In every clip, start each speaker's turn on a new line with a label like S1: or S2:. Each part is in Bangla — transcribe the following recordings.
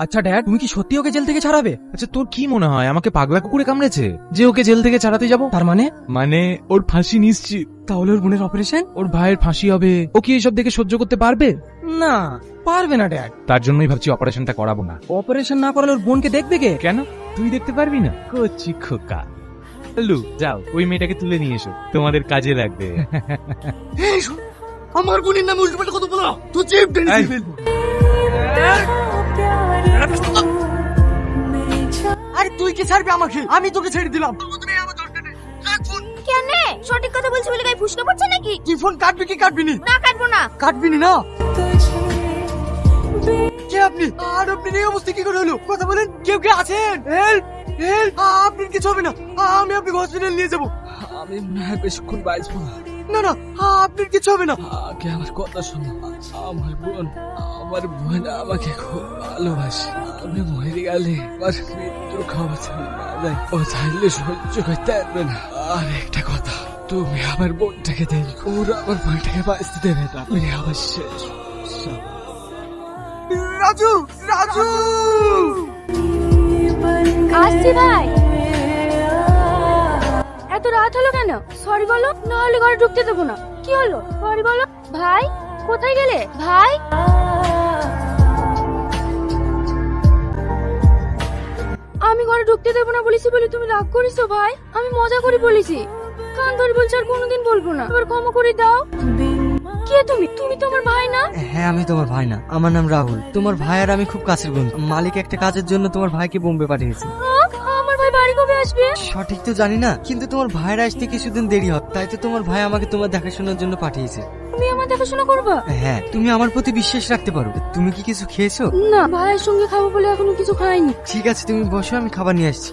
S1: আচ্ছা ড্যাড, তুমি কি সত্যি ওকে জেল থেকে ছাড়াবে? আচ্ছা তোর কি মনে হয় আমাকে পাগলা কুকুরে কামড়েছে যে ওকে জেল থেকে ছাড়াতে যাব? তার মানে ওর ফাঁসি নিশ্চিত। তাহলে ওর বোনের অপারেশন, ওর ভাইয়ের ফাঁসি হবে। ও কি এইসব দেখে সহ্য করতে পারবে? না, পারবে না ড্যাড। তার জন্যই ভাবছি অপারেশনটা করাবো না। অপারেশন না করালে ওর বোনকে দেখবে কে? কেন, তুই দেখতে পারবি না? কচি খোকা। লু, যাও ওই মেয়েটাকে তুলে নিয়ে এসো, তোমাদের কাজে লাগবে।
S2: আমার বোনের নামে উল্টোপাল্টা কথা বলা তো চেপ টেনে ফেলবো। আরে তুই কি ছাড়বি আমাকে? আমি তোকে ছেড়ে দিলাম।
S3: কেন? সঠিক কথা বলছি বলে গায়ে ফুসকা পড়ছে নাকি?
S2: কি ফোন কাটবি কি কাটবি নি?
S3: না কাটবো না।
S2: কাটবি নি না? কে আপনি? আর আপনি এই অবস্থা কি করে হলো? কথা বলেন। কেউ কে আছেন? Help help! আপনার কিছু হবে না, আমি আপনাকে হসপিটাল নিয়ে যাবো।
S4: আমি মনে হয় বেশিক্ষণ বাঁচবো না।
S2: না না, আপনার কিছু হবে না।
S4: আগে আমার কথা শোনো। আমার বোন আমাকে খুব ভালোবাসে। আমি মরে গেলে আমার মৃত্যুর খবর যায়, ও চাইলে সহ্য করতে পারবে না। আর একটা কথা, তুমি আমার বোনটাকে দেখো, ওরা আমার বোনটাকে বাঁচতে দেবে না। তুমি আমার শেষ।
S2: রাজু, রাজু!
S3: আসছি ভাই। এত রাত হলো কেন? সরি বলো, না হলে ঘরে ঢুকতে দেবো না। কি হলো? সরি বলো। ভাই কোথায় গেলে? ভাই আমি ঘরে ঢুকতে দেবো না বলেছি বলে তুমি রাগ করেছো ভাই? আমি মজা করে বলেছি। কান ধরে বলছি আর কোনোদিন বলবো না। এবার ক্ষমা করে দাও। কে তুমি? তুমি তো আমার ভাই না?
S5: হ্যাঁ, আমি তোমার ভাই না, আমার নাম রাহুল। তোমার ভাই আর আমি খুব কাছের বন্ধু। মালিক একটা কাজের জন্য তোমার ভাইকে বোম্বে পাঠিয়েছে।
S3: আমার ভাই বাড়ি কবে আসবে?
S5: সঠিক তো জানি না, কিন্তু তোমার ভাইয়ের আসতে কিছুদিন দেরি হয়, তাই তো তোমার ভাই আমাকে তোমার দেখাশোনার জন্য পাঠিয়েছে।
S3: তুমি আমার দেখাশোনা করবা?
S5: হ্যাঁ, তুমি আমার প্রতি বিশ্বাস রাখতে পারো। তুমি কি কিছু খেয়েছো?
S3: না, ভাইয়ের সঙ্গে খাবো বলে এখনো কিছু খাইনি।
S5: ঠিক আছে, তুমি বসো, আমি খাবার নিয়ে আসছি।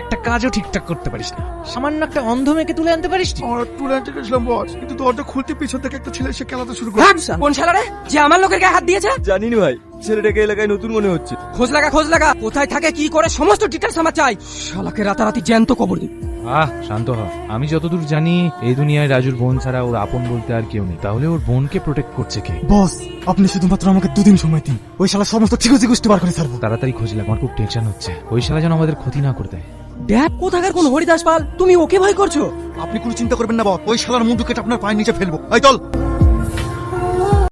S1: একটা কাজও ঠিকঠাক করতে পারিস না, সামান্য একটা অন্ধ মেয়েকে তুলে আনতে পারিস না।
S2: আমার তুলে আনতে গেছিলাম বস, কিন্তু দরজা খুলতে পিছন থেকে একটা ছেলে এসে খেলাতে শুরু করে।
S1: কোন শালারে যে আমার লোকের গায়ে হাত দিয়েছে?
S4: জানি না ভাই, ছেলেটাকে এলাকায় নতুন মনে হচ্ছে।
S1: খোঁজ লাগা, কোথায় থাকে কি করে সমস্ত ডিটেলস আমার চাই। শালাকে রাতারাতি জ্যান্ত কবর দিই। শান্ত হ। আমি যতদূর জানি এই দুনিয়ায় রাজুর বোন ছাড়া ওর আপন বলতে আর কেউ নেই। তাহলে ওর বোনকে প্রোটেক্ট করছে কে?
S2: বস, আপনি শুধুমাত্র আমাকে 2 দিন সময় দিন, ওই শালা সমস্ত ঠিকুজি গোষ্ঠী বার করে ছাড়বো।
S1: তাড়াতাড়ি খোঁজ লাগ, আমার খুব টেনশন হচ্ছে। ওই শালা যেন আমাদের ক্ষতি না করে দেয়।
S5: ড্যাড, কোথাকার কোন হরিদাস পাল? তুমি ওকে ভয় করছো?
S2: আপনি কোনো চিন্তা করবেন না বস, ওই শালার মুন্ডু কেটে আপনার পায়ের নিচে ফেলবো। এই চল।